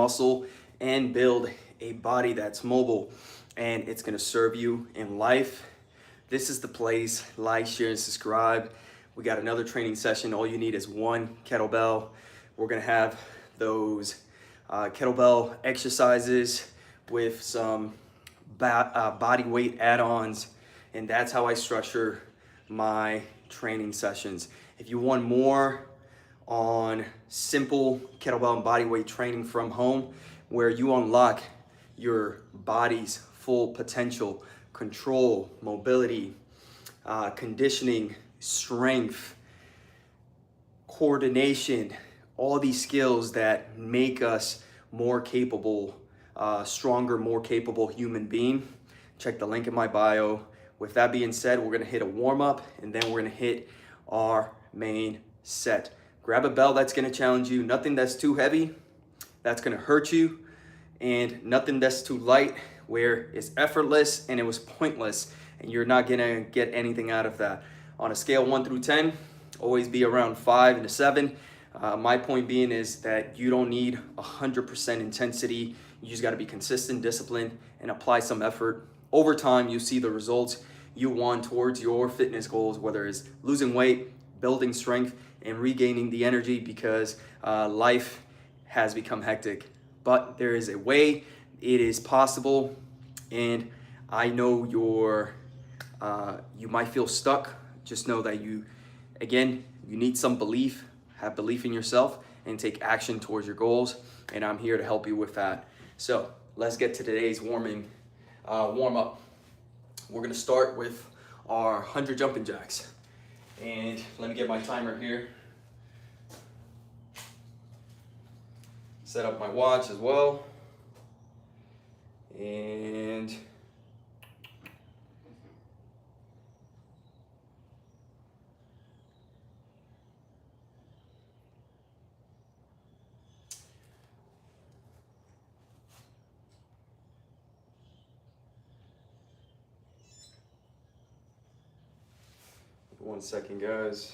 muscle and build a body that's mobile, and it's gonna serve you in life. This is the place. Like, share, and subscribe. We got another training session. All you need is one kettlebell. We're gonna have those kettlebell exercises with some body weight add-ons, and that's how I structure my training sessions. If you want more on simple kettlebell and body weight training from home, where you unlock your body's full potential, control, mobility, conditioning, strength, coordination, all these skills that make us more capable, stronger, more capable human being, check the link in my bio. With that being said, we're gonna hit a warm-up, and then we're gonna hit our main set. Grab a bell that's gonna challenge you, nothing that's too heavy, that's gonna hurt you, and nothing that's too light, where it's effortless and it was pointless, and you're not gonna get anything out of that. On a scale 1 through 10, always be around 5 and a 7. My point being is that you don't need 100% intensity. You just gotta be consistent, disciplined, and apply some effort. Over time, you see the results you want towards your fitness goals, whether it's losing weight, building strength, and regaining the energy, because life has become hectic. But there is a way, it is possible, and I know you might feel stuck. Just know that you need some belief, have belief in yourself, and take action towards your goals, and I'm here to help you with that. So let's get to today's warm up. We're gonna start with our 100 jumping jacks. And let me get my timer here. Set up my watch as well. And one second, guys.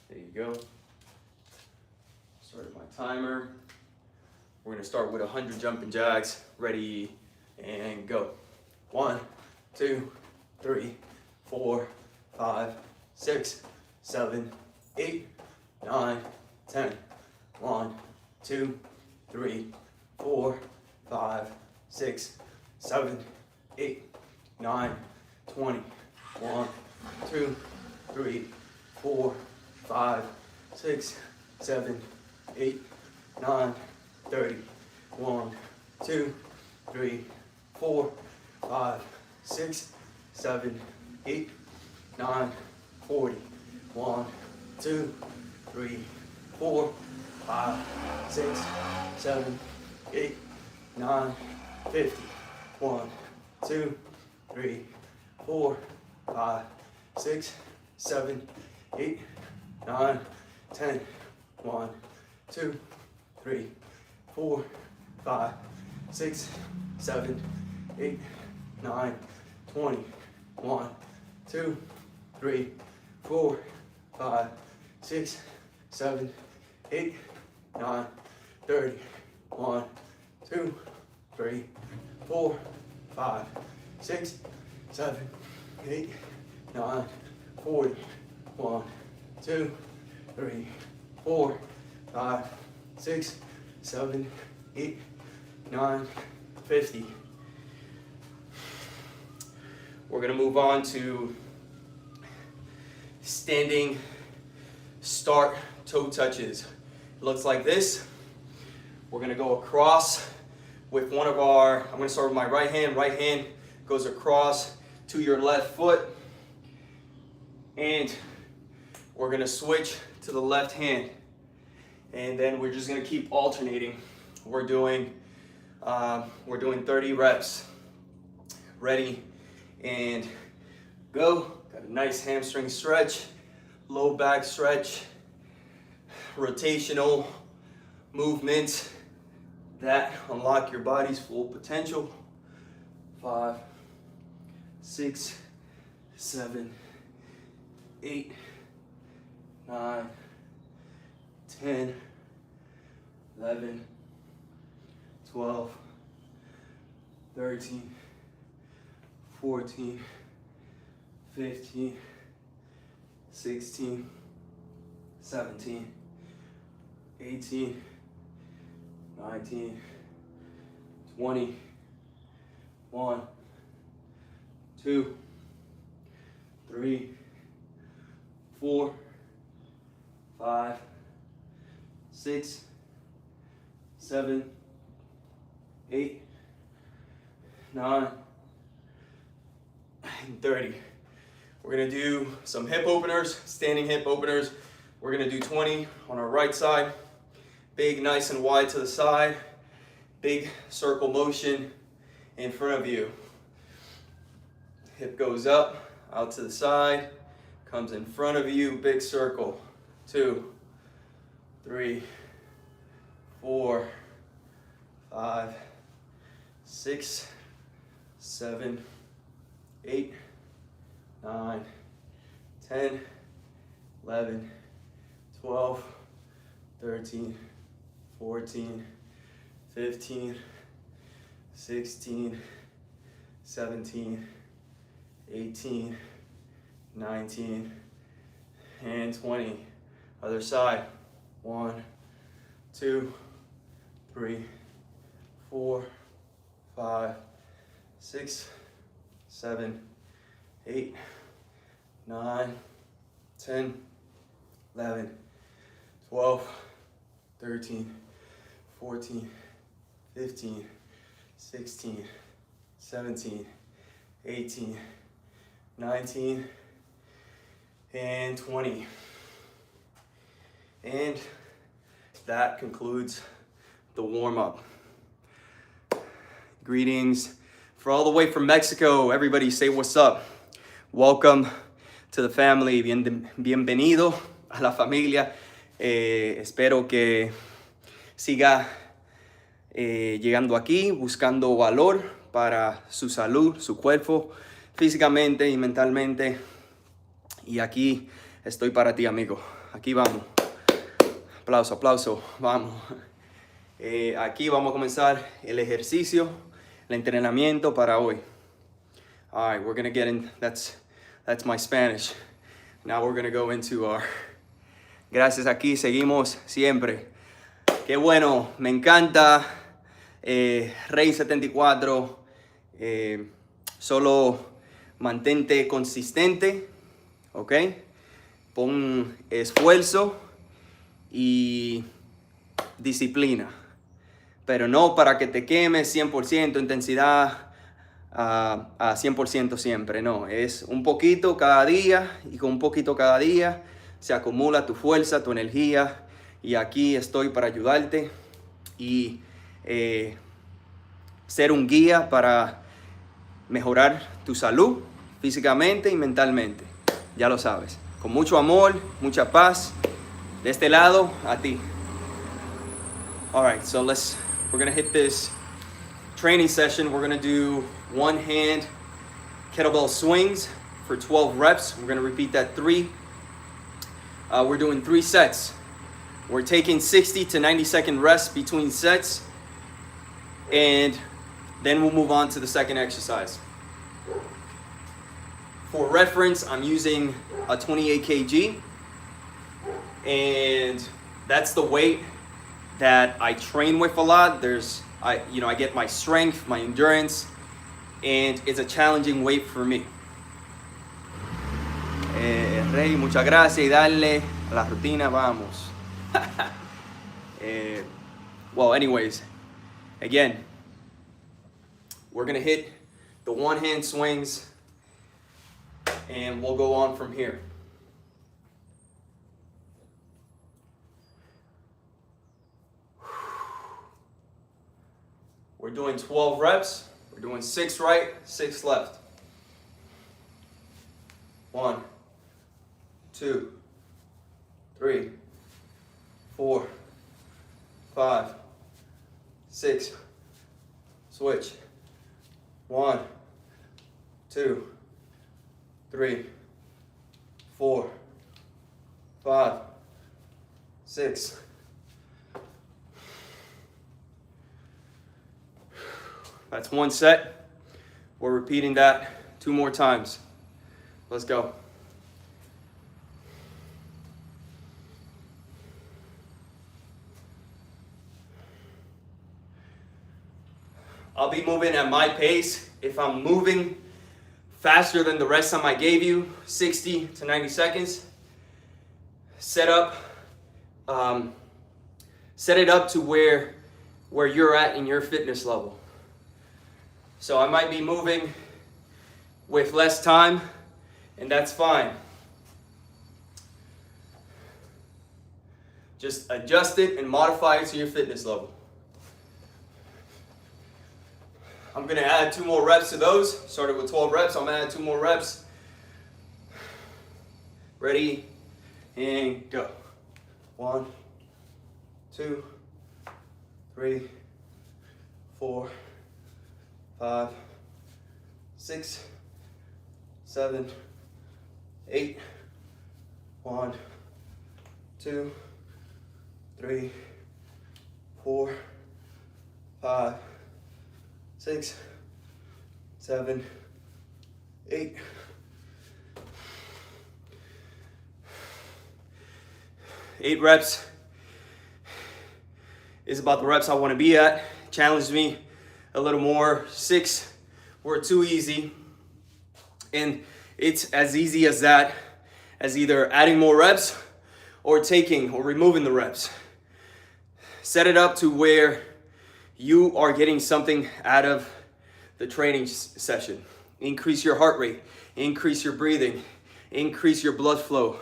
There you go. Started my timer. We're gonna start with 100 jumping jacks. Ready and go. 1, 2, 3, 4, 5, 6, 7, 8, 9, 10. 1, 2, 3, 4, 5, 6, 7, 8, 9, 20. 1, 2, 3, 4, 5, 6, 7, 8, 9, 30. 1, 2, 3, 4, 5, 6, 7, 8, 9, 40. 1, 2, 3, 4, 5, 6, 7, 8, 9, 50. 1, 2, 3, 4, 5, 6, 7, 8, 9, 10. 1, 2, 3, 4, 5, 6, 7, 8, 9, 20. 1, 2, 3, 4, 5, 6, 7, 8, 9, 30. 1, 2, 3, 4, 5, 6, 7, 8, 9, 40. 1, 2, 3, 4, 5, 6, 7, 8, 9, 50. We're gonna move on to standing start toe touches. It looks like this. We're gonna go across with I'm gonna start with my right hand goes across to your left foot, and we're gonna switch to the left hand, and then we're just gonna keep alternating. We're doing 30 reps. Ready and go. Got a nice hamstring stretch, low back stretch, rotational movements that unlock your body's full potential. 5, 6, 7, 8, 9, 10, 11, 12, 13, 14, 15, 16, 17, 18, 19, 20, 1, 2, 3, 4, 5, 6, 7, 8, 9, and 30. We're gonna do some hip openers, standing hip openers. We're gonna do 20 on our right side. Big, nice and wide to the side. Big circle motion in front of you. Hip goes up, out to the side, comes in front of you, big circle. 2, 3, 4, 5, 6, 7, 8, 9, 10, 11, 12, 13, 14, 15, 16, 17, 18, 19, and 20. Other side. 1, 2, 3, 4, 5, 6, 7, 8, 9, 10, 11, 12, 13, 14, 15, 16, 17, 18, 19, and 20. And that concludes the warm-up. Greetings for all the way from Mexico. Everybody say what's up. Welcome to the family. Bienvenido a la familia. Espero que siga llegando aquí, buscando valor para su salud, su cuerpo, físicamente y mentalmente. Y aquí estoy para ti, amigo. Aquí vamos. Aplauso, aplauso. Vamos. Aquí vamos a comenzar el ejercicio, el entrenamiento para hoy. All right, we're going to get in. That's my Spanish. Now we're going to go into our... Gracias, aquí seguimos siempre. Qué bueno, me encanta. Rey 74. Solo mantente consistente, ¿ok? Pon esfuerzo y disciplina, pero no para que te quemes 100%, intensidad a 100% siempre, no, es un poquito cada día y con un poquito cada día se acumula tu fuerza, tu energía, y aquí estoy para ayudarte y ser un guía para mejorar tu salud físicamente y mentalmente, ya lo sabes, con mucho amor, mucha paz, de este lado a ti. All right, so we're gonna hit this training session. We're gonna do one hand kettlebell swings for 12 reps. We're gonna repeat that 3. We're doing 3 sets. We're taking 60 to 90-second rest between sets, and then we'll move on to the second exercise. For reference, I'm using a 28 kg, and that's the weight that I train with a lot. I get my strength, my endurance, and it's a challenging weight for me. Rey, muchas gracias, y darle a la rutina, vamos. Well, anyways, again, we're gonna hit the one-hand swings, and we'll go on from here. We're doing 12 reps. We're doing 6 right, 6 left. 1, 2, 3, 4, 5, 6. Switch. 1, 2, 3, 4, 5, 6. That's one set. We're repeating that 2 more times. Let's go. I'll be moving at my pace. If I'm moving faster than the rest time I gave you, 60 to 90 seconds, set it up to where you're at in your fitness level. So I might be moving with less time, and that's fine. Just adjust it and modify it to your fitness level. I'm gonna add 2 more reps to those. Started with 12 reps, I'm gonna add 2 more reps. Ready, and go. 1, 2, 3, 4, 5, 6, 7, 8. 1, 2, 3, 4, 5, 6, 7, 8. Eight reps is about the reps I want to be at. Challenged me a little more. 6 were too easy. And it's as easy as that, as either adding more reps or taking or removing the reps. Set it up to where you are getting something out of the training session. Increase your heart rate, increase your breathing, increase your blood flow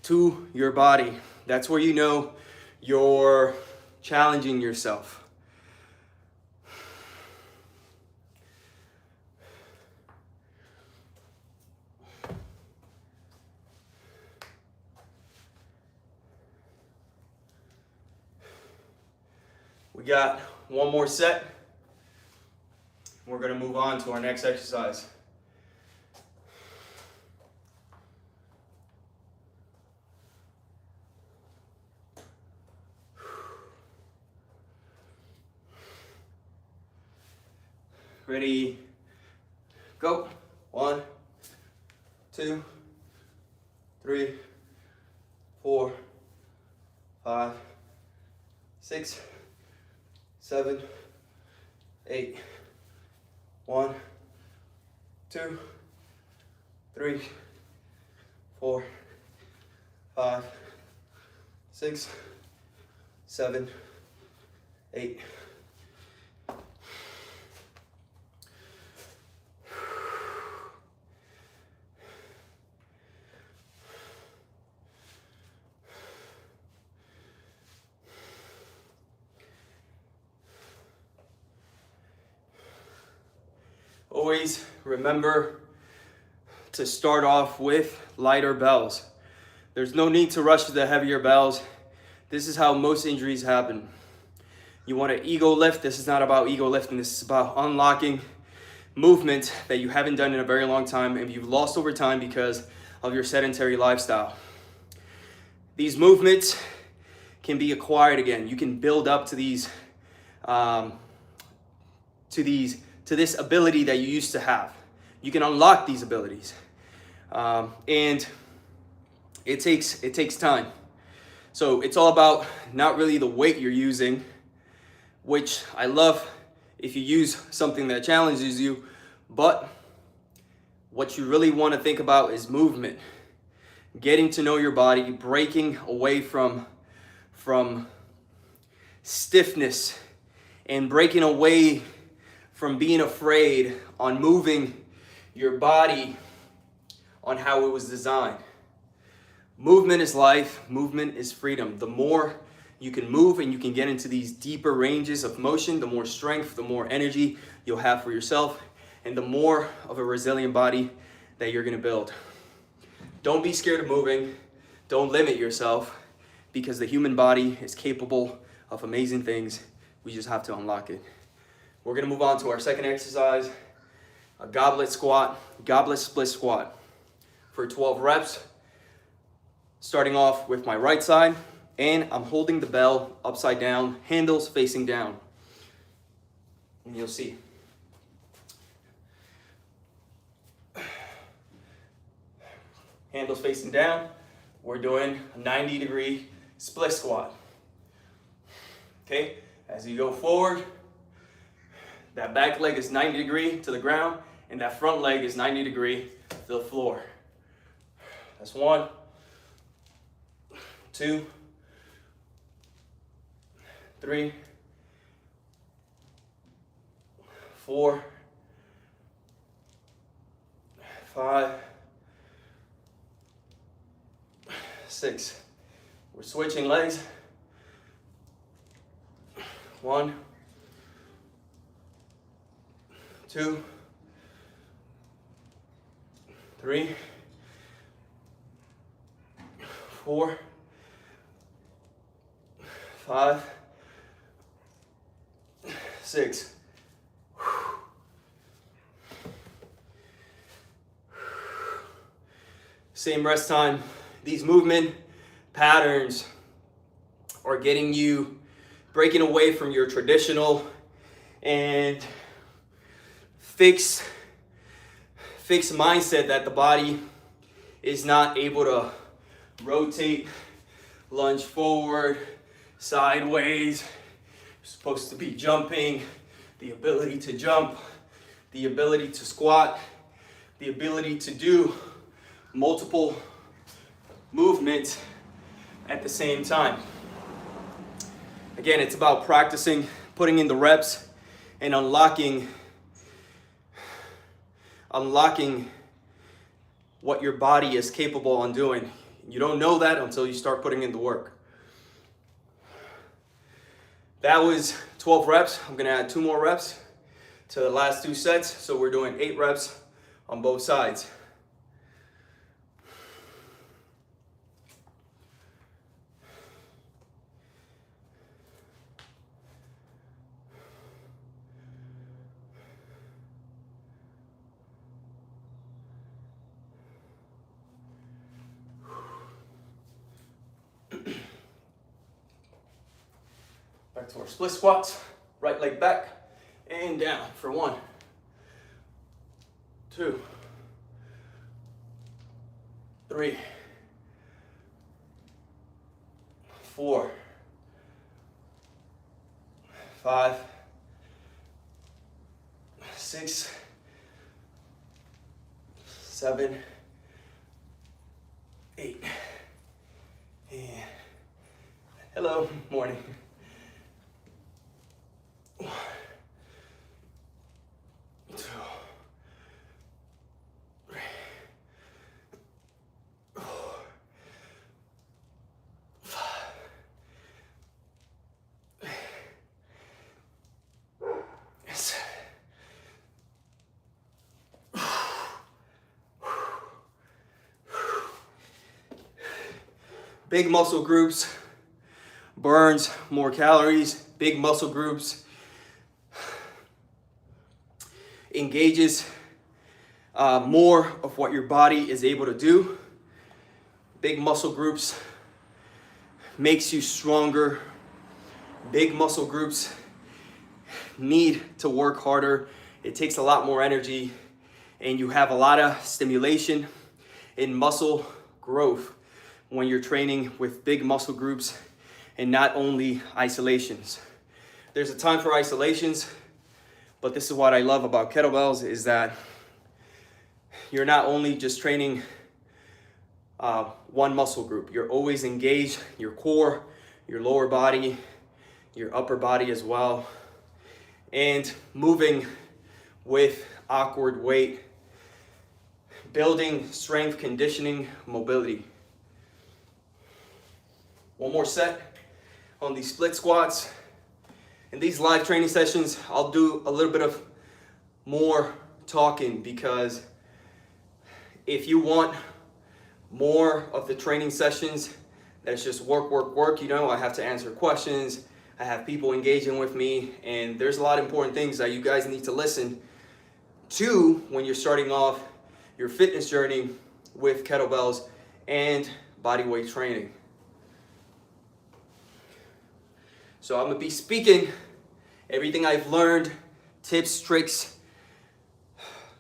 to your body. That's where you know you're challenging yourself. We got 1 more set. We're going to move on to our next exercise. Ready, go. 1, 2, 3, 4, 5, 6, 7, 8. 1, 2, 3, 4, 5, 6, 7, 8. Always remember to start off with lighter bells. There's no need to rush to the heavier bells. This is how most injuries happen. You want to ego lift. This is not about ego lifting. This is about unlocking movement that you haven't done in a very long time and you've lost over time because of your sedentary lifestyle. These movements can be acquired again. You can build up to these, to this ability that you used to have. You can unlock these abilities, and it takes time. So it's all about not really the weight you're using, which I love if you use something that challenges you, but what you really want to think about is movement, getting to know your body, breaking away from stiffness and breaking away from being afraid on moving your body on how it was designed. Movement is life, movement is freedom. The more you can move and you can get into these deeper ranges of motion, the more strength, the more energy you'll have for yourself, and the more of a resilient body that you're gonna build. Don't be scared of moving. Don't limit yourself, because the human body is capable of amazing things. We just have to unlock it. We're gonna move on to our second exercise, a goblet squat, goblet split squat for 12 reps. Starting off with my right side, and I'm holding the bell upside down, handles facing down. And you'll see. handles facing down. We're doing a 90-degree split squat. Okay, as you go forward, that back leg is 90 degree to the ground, and that front leg is 90 degree to the floor. That's 1, 2, 3, 4, 5, 6. We're switching legs. 1, 2, 3, 4, 5, 6. Same rest time. These movement patterns are getting you breaking away from your traditional and fixed mindset that the body is not able to rotate, lunge forward, sideways. You're supposed to be jumping, the ability to jump, the ability to squat, the ability to do multiple movements at the same time. Again, it's about practicing, putting in the reps, and unlocking what your body is capable on doing. You don't know that until you start putting in the work. That was 12 reps. I'm gonna add 2 more reps to the last 2 sets. So we're doing 8 reps on both sides. Back to our split squats. Right leg back and down for 1, 2, 3, 4, 5, 6, 7, 8. And hello, morning. 1, 2, 3, 4, 5, 7. Big muscle groups burns more calories. Big muscle groups engages more of what your body is able to do. Big muscle groups makes you stronger. Big muscle groups need to work harder. It takes a lot more energy, and you have a lot of stimulation in muscle growth when you're training with big muscle groups and not only isolations. There's a time for isolations, but this is what I love about kettlebells, is that you're not only just training one muscle group. You're always engaged, your core, your lower body, your upper body as well, and moving with awkward weight, building strength, conditioning, mobility. One more set on these split squats. In these live training sessions, I'll do a little bit of more talking, because if you want more of the training sessions that's just work, you know, I have to answer questions, I have people engaging with me, and there's a lot of important things that you guys need to listen to when you're starting off your fitness journey with kettlebells and bodyweight training. So I'm gonna be speaking everything I've learned, tips, tricks,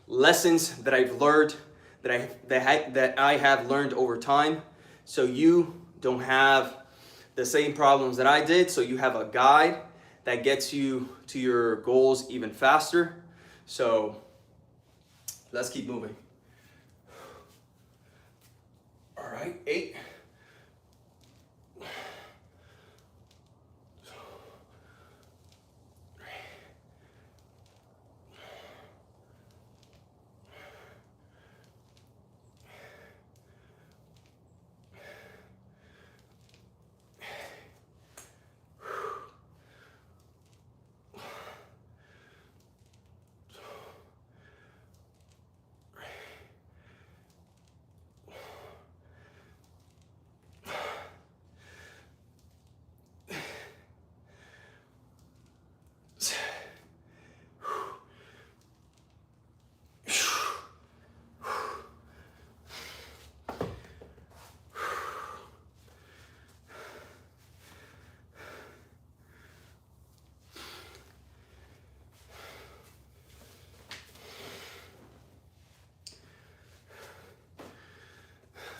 lessons that I've learned that I have learned over time, so you don't have the same problems that I did. So you have a guide that gets you to your goals even faster. So let's keep moving. All right, 8.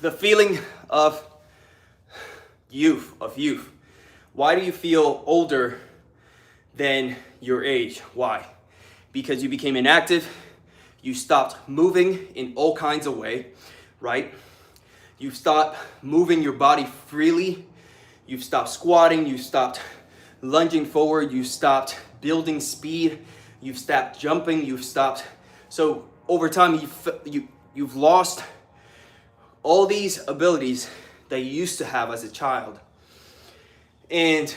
The feeling of youth. Why do you feel older than your age? Why? Because you became inactive, you stopped moving in all kinds of ways, right? You've stopped moving your body freely, you've stopped squatting, you've stopped lunging forward, you stopped building speed, you've stopped jumping, you've stopped. So over time, you've lost all these abilities that you used to have as a child. And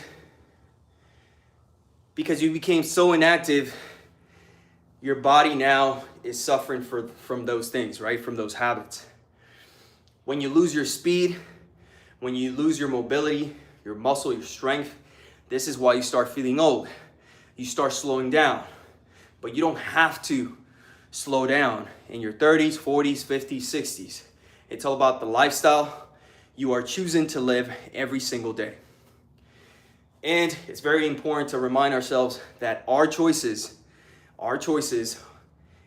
because you became so inactive, your body now is suffering from those things, right? From those habits. When you lose your speed, when you lose your mobility, your muscle, your strength, this is why you start feeling old. You start slowing down. But you don't have to slow down in your 30s, 40s, 50s, 60s. It's all about the lifestyle you are choosing to live every single day. And it's very important to remind ourselves that our choices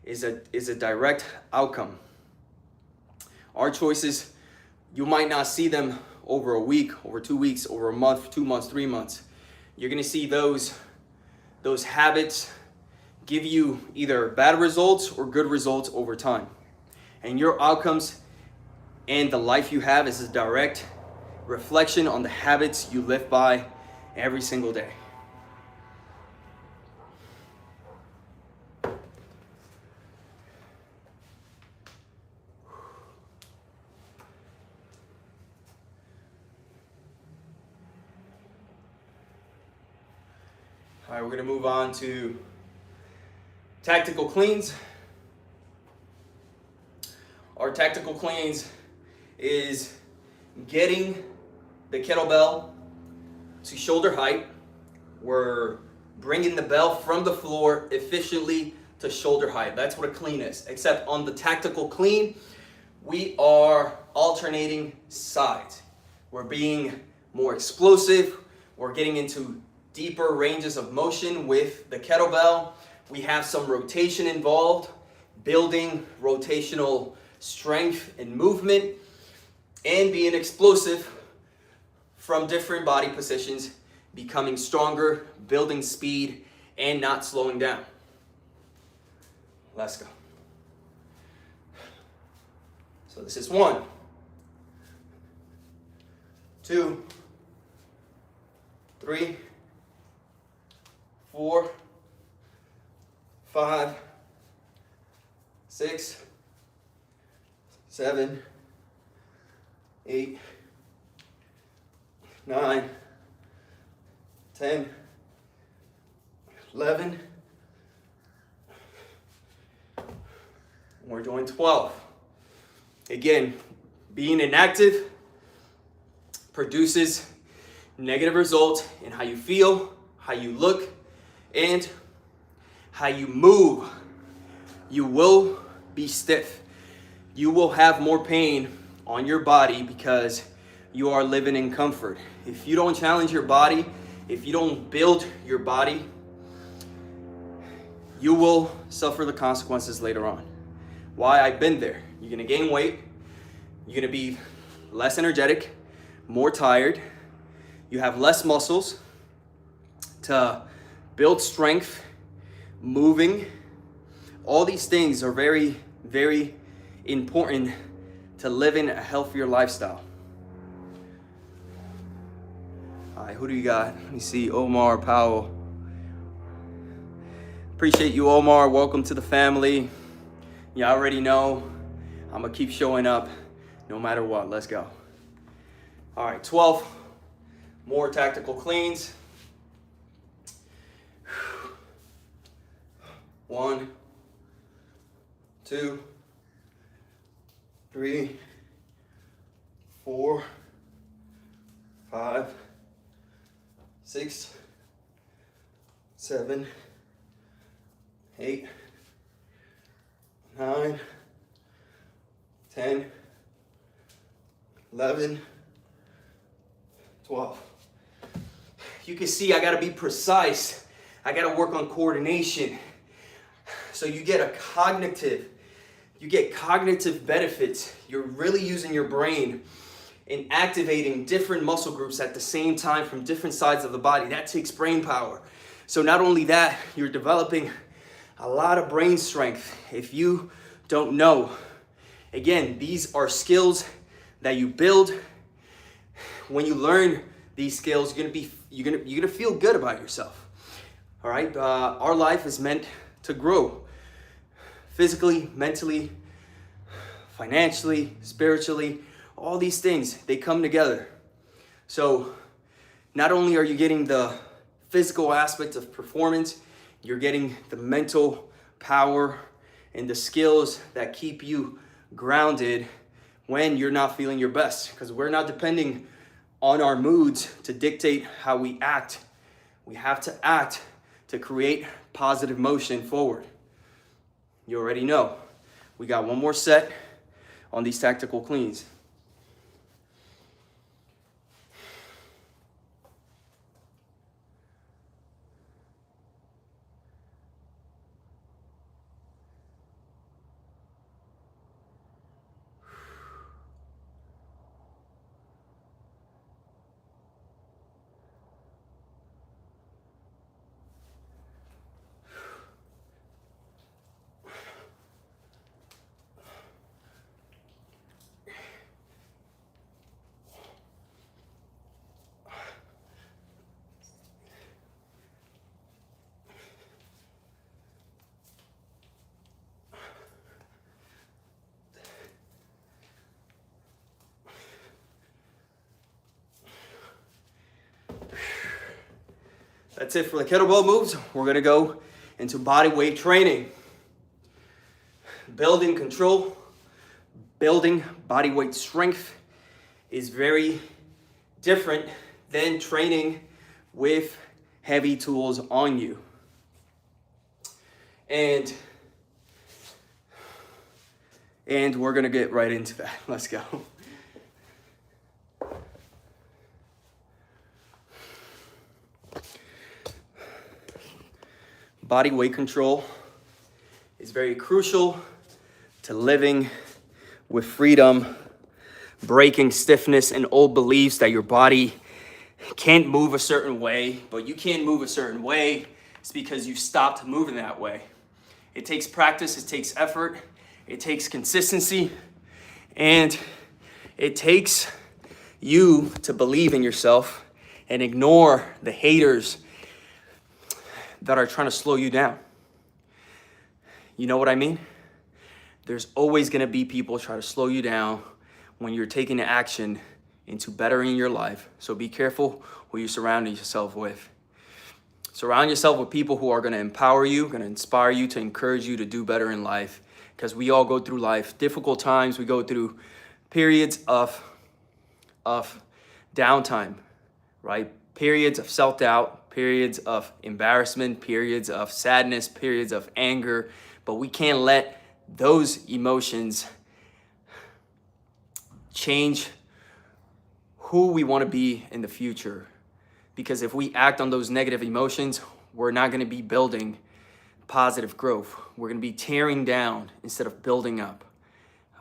is a direct outcome. Our choices, you might not see them over a week, over 2 weeks, over a month, 2 months, 3 months. You're gonna see those habits give you either bad results or good results over time. And your outcomes and the life you have is a direct reflection on the habits you live by every single day. All right, we're gonna move on to tactical cleans. Our tactical cleans is getting the kettlebell to shoulder height. We're bringing the bell from the floor efficiently to shoulder height. That's what a clean is. Except on the tactical clean, we are alternating sides. We're being more explosive. We're getting into deeper ranges of motion with the kettlebell. We have some rotation involved, building rotational strength and movement, and being explosive from different body positions, becoming stronger, building speed, and not slowing down. Let's go. So this is 1, 2, 3, 4, 5, 6, 7, 8, 9, 10, 11. We're doing 12. Again, being inactive produces negative results in how you feel, how you look, and how you move. You will be stiff. You will have more pain on your body because you are living in comfort. If you don't challenge your body, if you don't build your body, you will suffer the consequences later on. Why? I've been there. You're gonna gain weight. You're gonna be less energetic, more tired. You have less muscles to build strength, moving. All these things are very, very important to living a healthier lifestyle. All right, who do you got? Let me see, Omar Powell. Appreciate you, Omar. Welcome to the family. You already know I'm gonna keep showing up no matter what. Let's go. All right, 12 more tactical cleans. 1, 2, 3, 4, 5, 6, 7, 8, 9, 10, 11, 12. You can see I gotta be precise. I gotta work on coordination. So you get cognitive benefits. You're really using your brain and activating different muscle groups at the same time from different sides of the body. That takes brain power. So not only that, you're developing a lot of brain strength. If you don't know, again, these are skills that you build. When you learn these skills, you're gonna feel good about yourself. All right, our life is meant to grow physically, mentally, financially, spiritually. All these things, they come together. So not only are you getting the physical aspect of performance, you're getting the mental power and the skills that keep you grounded when you're not feeling your best, because we're not depending on our moods to dictate how we act. We have to act to create positive motion forward. You already know. We got one more set on these tactical cleans. That's it for the kettlebell moves. We're gonna go into body weight training. Building control, building body weight strength is very different than training with heavy tools on you. And we're gonna get right into that. Let's go. Body weight control is very crucial to living with freedom, breaking stiffness and old beliefs that your body can't move a certain way, but you can't move a certain way. It's because you stopped moving that way. It takes practice, it takes effort, it takes consistency, and it takes you to believe in yourself and ignore the haters that are trying to slow you down. You know what I mean? There's always gonna be people trying to slow you down when you're taking action into bettering your life. So be careful who you're surrounding yourself with. Surround yourself with people who are gonna empower you, gonna inspire you, to encourage you to do better in life. Because we all go through life, difficult times, we go through periods of downtime, right? Periods of self-doubt, periods of embarrassment, periods of sadness, periods of anger, but we can't let those emotions change who we want to be in the future. Because if we act on those negative emotions, we're not going to be building positive growth. We're going to be tearing down instead of building up.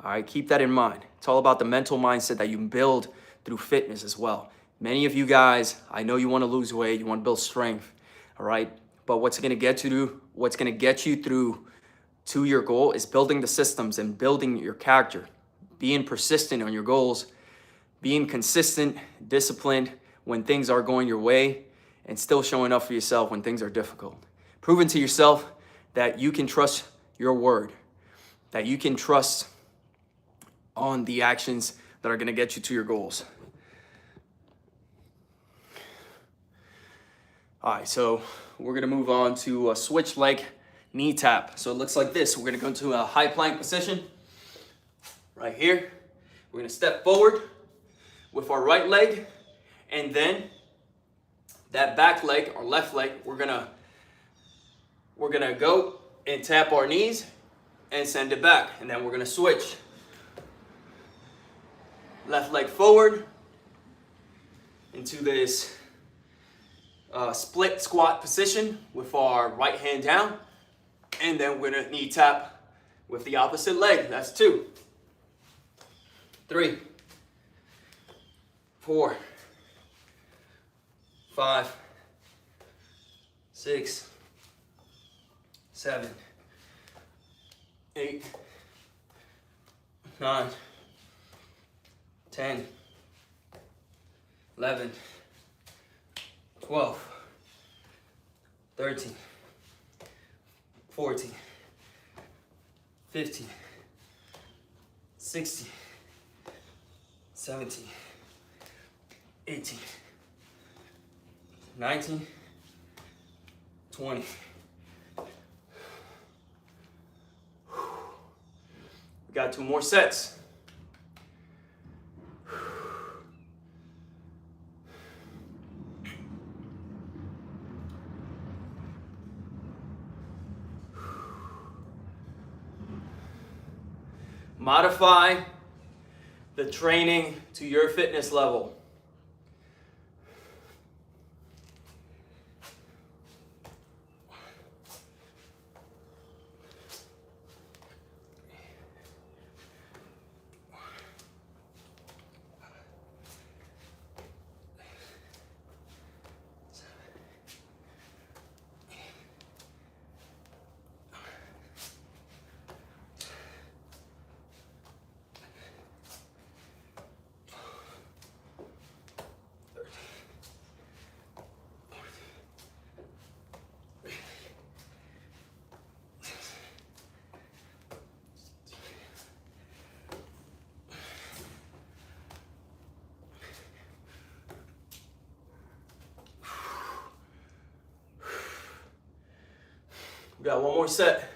All right, keep that in mind. It's all about the mental mindset that you build through fitness as well. Many of you guys, I know you want to lose weight, you want to build strength, all right? But what's going to get you through to your goal is building the systems and building your character, being persistent on your goals, being consistent, disciplined when things are going your way, and still showing up for yourself when things are difficult. Proving to yourself that you can trust your word, that you can trust on the actions that are going to get you to your goals. All right, so we're going to move on to a switch leg knee tap. So it looks like this. We're going to go into a high plank position right here. We're going to step forward with our right leg, and then that back leg, or left leg, we're gonna go and tap our knees and send it back, and then we're gonna switch. Left leg forward into this split squat position with our right hand down, and then we're gonna knee tap with the opposite leg. That's 2, 3, 4, 5, 6, 7, 8, 9, 10, 11, 12, 13, 14, 15, 16, 17, 18, 19, 20. We got 2 more sets. Modify the training to your fitness level. We got 1 more set.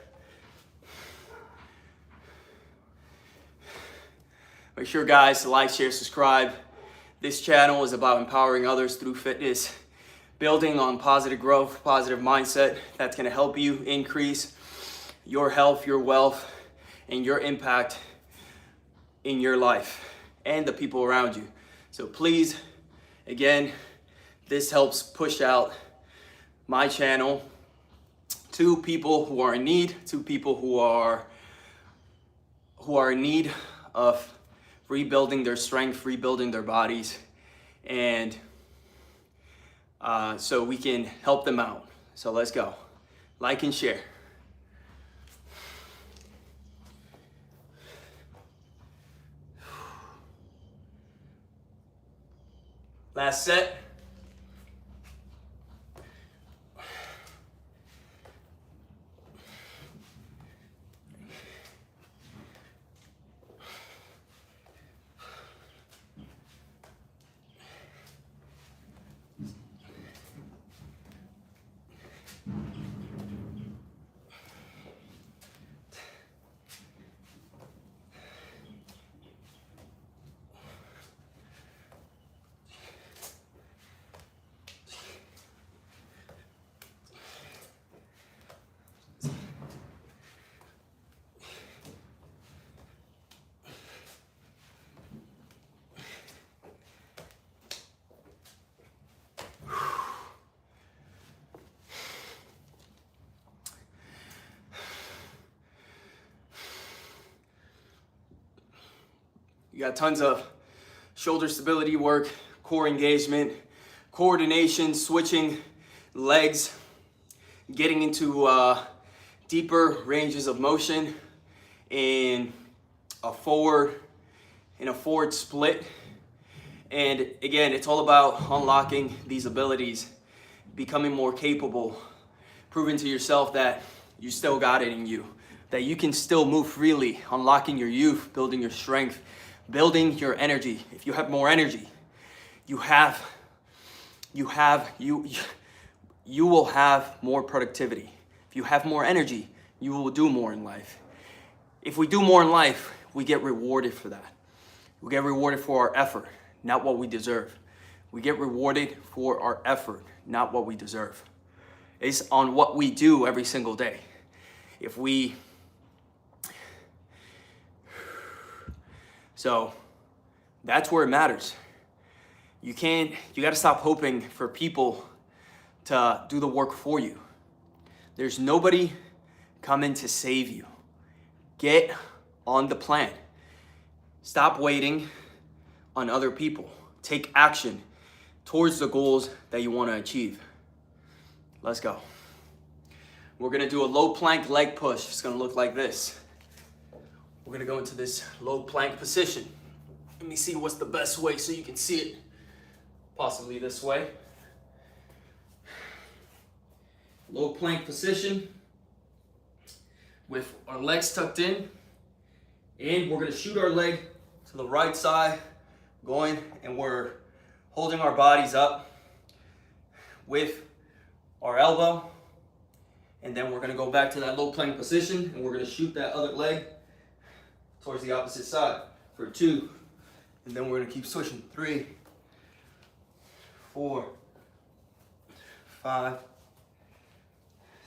Make sure, guys, to like, share, subscribe. This channel is about empowering others through fitness, building on positive growth, positive mindset that's going to help you increase your health, your wealth, and your impact in your life and the people around you. So please, again, this helps push out my channel to people who are in need, to people who are in need of rebuilding their strength, rebuilding their bodies, and so we can help them out. So let's go. Like and share. Last set. You got tons of shoulder stability work, core engagement, coordination, switching legs, getting into deeper ranges of motion in a forward split. And again, it's all about unlocking these abilities, becoming more capable, proving to yourself that you still got it in you, that you can still move freely, unlocking your youth, building your strength, building your energy. If you have more energy, you will have more productivity. If you have more energy, you will do more in life. If we do more in life, we get rewarded for that. We get rewarded for our effort, not what we deserve. We get rewarded for our effort, not what we deserve. It's on what we do every single day. So that's where it matters. You got to stop hoping for people to do the work for you. There's nobody coming to save you. Get on the plan. Stop waiting on other people. Take action towards the goals that you want to achieve. Let's go. We're gonna do a low plank leg push. It's gonna look like this. We're gonna go into this low plank position. Let me see what's the best way so you can see it. Possibly this way. Low plank position with our legs tucked in. And we're gonna shoot our leg to the right side, going, and we're holding our bodies up with our elbow. And then we're gonna go back to that low plank position and we're gonna shoot that other leg towards the opposite side for 2. And then we're gonna keep switching. 3, 4, 5,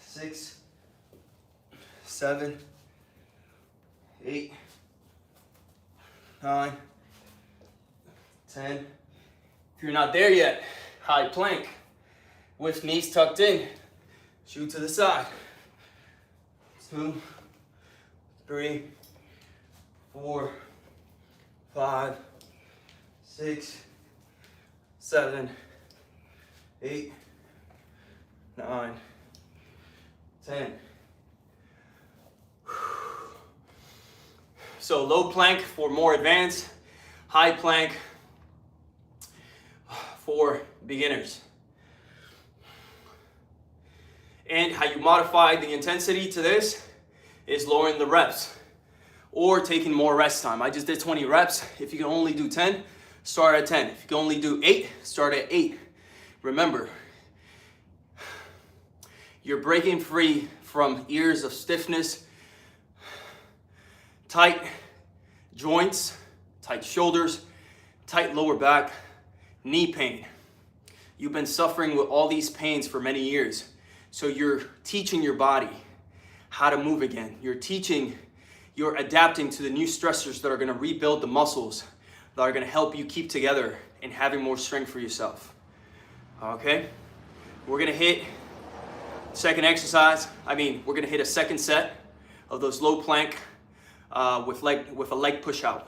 6, 7, 8, 9, 10. If you're not there yet, high plank with knees tucked in. Shoot to the side. 2, 3, 4, 5, 6, 7, 8, 9, 10. So low plank for more advanced, high plank for beginners. And how you modify the intensity to this is lowering the reps or taking more rest time. I just did 20 reps. If you can only do 10, start at 10. If you can only do 8, start at 8. Remember, you're breaking free from years of stiffness, tight joints, tight shoulders, tight lower back, knee pain. You've been suffering with all these pains for many years. So you're teaching your body how to move again. You're adapting to the new stressors that are gonna rebuild the muscles, that are gonna help you keep together and having more strength for yourself. Okay? We're gonna hit second exercise. We're gonna hit a second set of those low plank with a leg push out.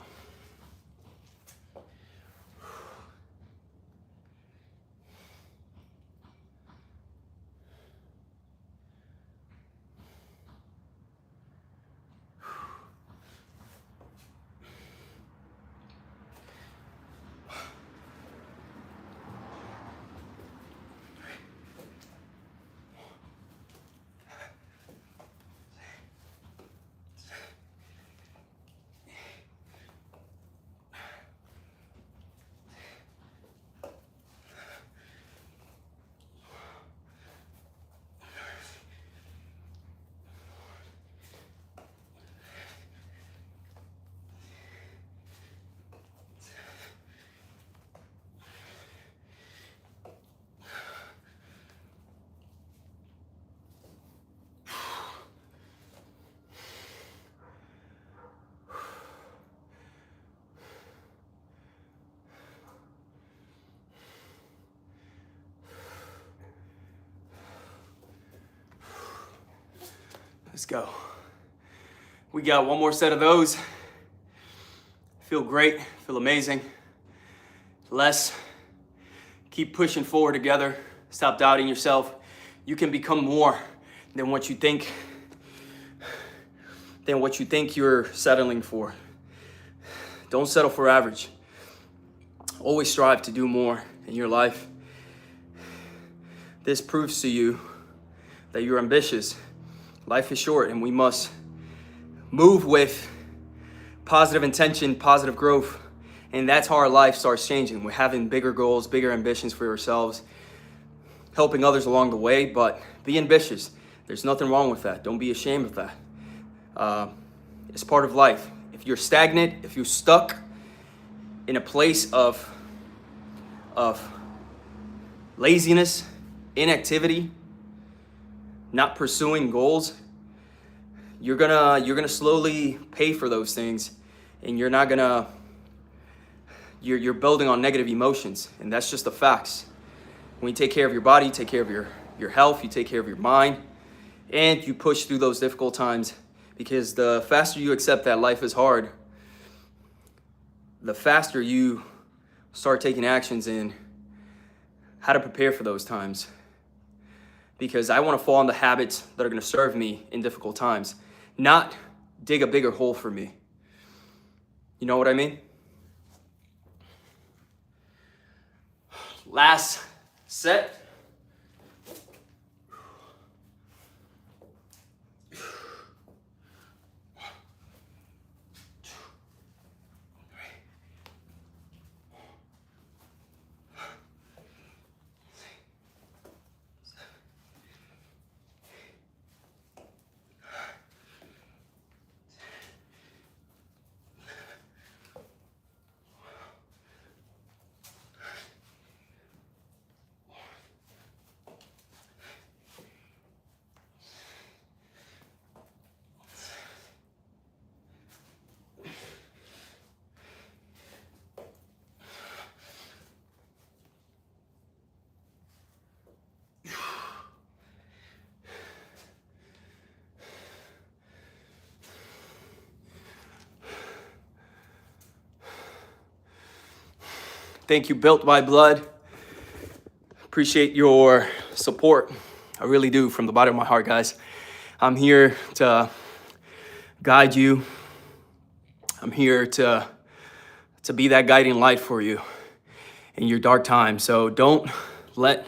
Let's go. We got one more set of those. feel great, feel amazing. Let's keep pushing forward together. Stop doubting yourself. You can become more than what you think you're settling for. Don't settle for average. Always strive to do more in your life. This proves to you that you're ambitious. Life is short and we must move with positive intention, positive growth. And that's how our life starts changing. We're having bigger goals, bigger ambitions for ourselves, helping others along the way, but be ambitious. There's nothing wrong with that. Don't be ashamed of that. It's part of life. If you're stagnant, if you're stuck in a place of laziness, inactivity, not pursuing goals, you're gonna slowly pay for those things, and you're building on negative emotions, and that's just the facts. When you take care of your body, you take care of your health, you take care of your mind, and you push through those difficult times, because the faster you accept that life is hard, the faster you start taking actions in how to prepare for those times. Because I want to fall into habits that are going to serve me in difficult times, not dig a bigger hole for me. You know what I mean? Last set. Thank you, Built by Blood. Appreciate your support. I really do, from the bottom of my heart, guys. I'm here to guide you. I'm here to be that guiding light for you in your dark time. So don't let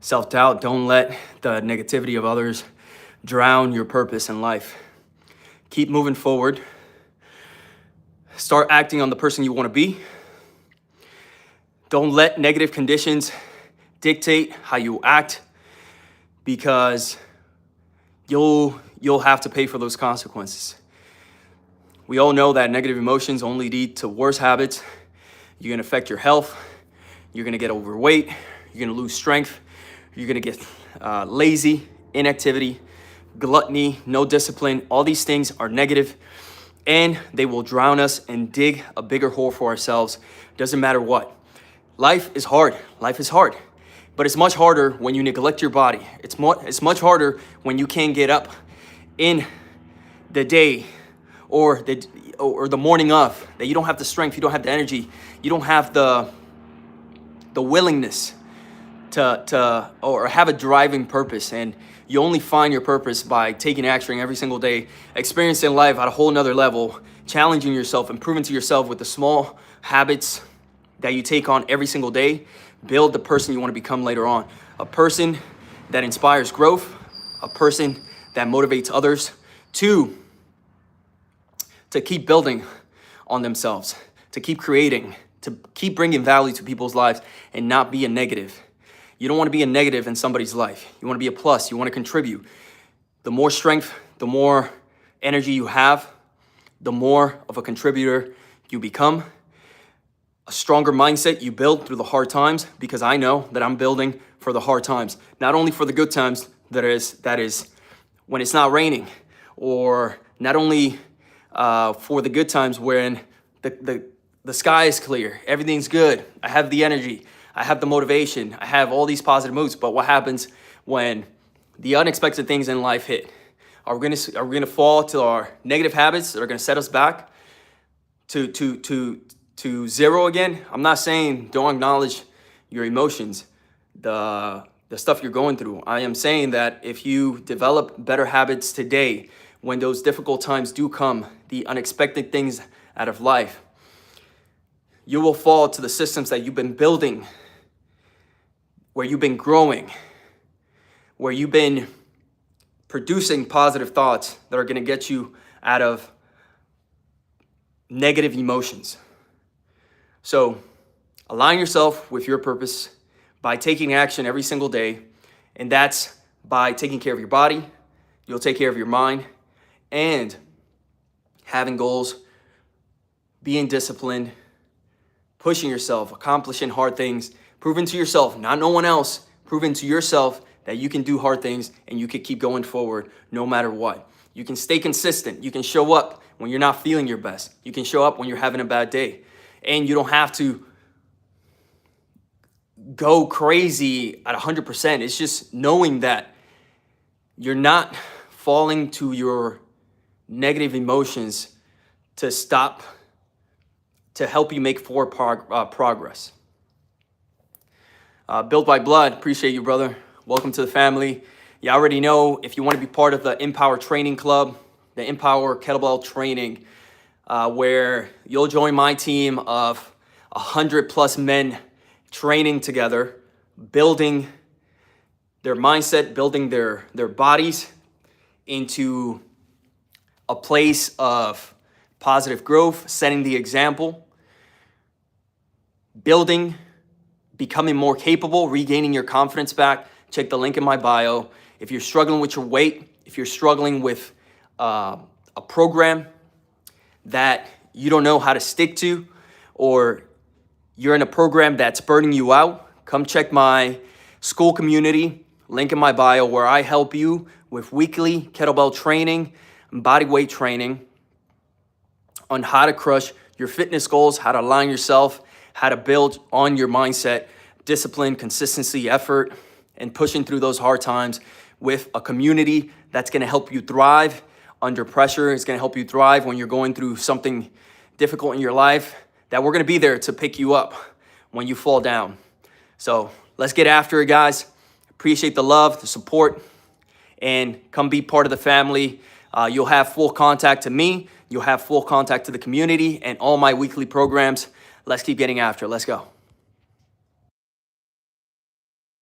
self-doubt, don't let the negativity of others drown your purpose in life. Keep moving forward. Start acting on the person you want to be. Don't let negative conditions dictate how you act, because you'll have to pay for those consequences. We all know that negative emotions only lead to worse habits. You're gonna affect your health. You're gonna get overweight. You're gonna lose strength. You're gonna get lazy, inactivity, gluttony, no discipline. All these things are negative, and they will drown us and dig a bigger hole for ourselves. Doesn't matter what. Life is hard. Life is hard. But it's much harder when you neglect your body. It's much harder when you can't get up in the day or the morning of, that you don't have the strength, you don't have the energy, you don't have the willingness or have a driving purpose. And you only find your purpose by taking action every single day, experiencing life at a whole nother level, challenging yourself, improving to yourself with the small habits that you take on every single day. Build the person you want to become later on. A person that inspires growth, a person that motivates others to keep building on themselves, to keep creating, to keep bringing value to people's lives, and not be a negative. You don't want to be a negative in somebody's life. You want to be a plus. You want to contribute. The more strength, the more energy you have, the more of a contributor you become. A stronger mindset you build through the hard times, because I know that I'm building for the hard times. Not only for the good times, that is when it's not raining, or not only for the good times when the sky is clear, everything's good, I have the energy, I have the motivation, I have all these positive moods. But what happens when the unexpected things in life hit? Are we gonna fall to our negative habits that are gonna set us back to zero again. I'm not saying don't acknowledge your emotions, the stuff you're going through. I am saying that if you develop better habits today, when those difficult times do come, the unexpected things out of life, you will fall to the systems that you've been building, where you've been growing, where you've been producing positive thoughts that are going to get you out of negative emotions. So align yourself with your purpose by taking action every single day, and that's by taking care of your body. You'll take care of your mind, and having goals, being disciplined, pushing yourself, accomplishing hard things, proving to yourself, not no one else, proving to yourself that you can do hard things and you can keep going forward no matter what. You can stay consistent. You can show up when you're not feeling your best. You can show up when you're having a bad day. And you don't have to go crazy at 100%. It's just knowing that you're not falling to your negative emotions to help you make forward progress. Built by Blood, appreciate you, brother. Welcome to the family. You already know, if you want to be part of the Empower Training Club, the Empower Kettlebell Training, where you'll join my team of 100+ men training together, building their mindset, building their bodies into a place of positive growth, setting the example, building, becoming more capable, regaining your confidence back. Check the link in my bio. If you're struggling with your weight, if you're struggling with a program that you don't know how to stick to, or you're in a program that's burning you out, come check my school community, link in my bio, where I help you with weekly kettlebell training and body weight training on how to crush your fitness goals, how to align yourself, how to build on your mindset, discipline, consistency, effort, and pushing through those hard times with a community that's going to help you thrive under pressure. It's going to help you thrive when you're going through something difficult in your life, that we're going to be there to pick you up when you fall down. So let's get after it, guys. Appreciate the love, the support, and come be part of the family. You'll have full contact to me. You'll have full contact to the community and all my weekly programs. Let's keep getting after it. Let's go.